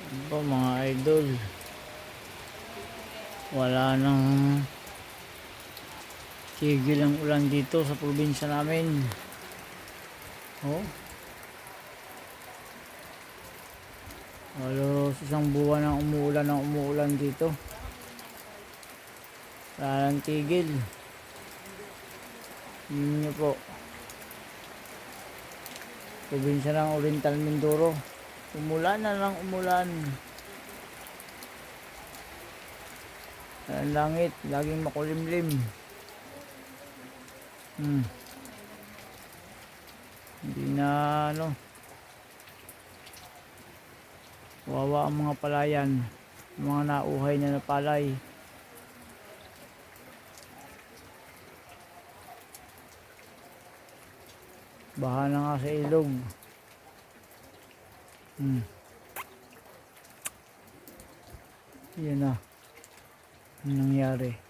Ano ba mga idol, wala nang tigil ang ulan dito sa probinsya namin. Oh, halos isang buwan ang umuulan dito, wala nang tigil. Yun nyo po, probinsya ng Oriental Mindoro, umulan na lang umulan. Ang langit laging makulimlim. Hindi na wawa ang mga palayan, mga nauhay na napalay. Baha na nga sa ilog. Yan na ang nangyari.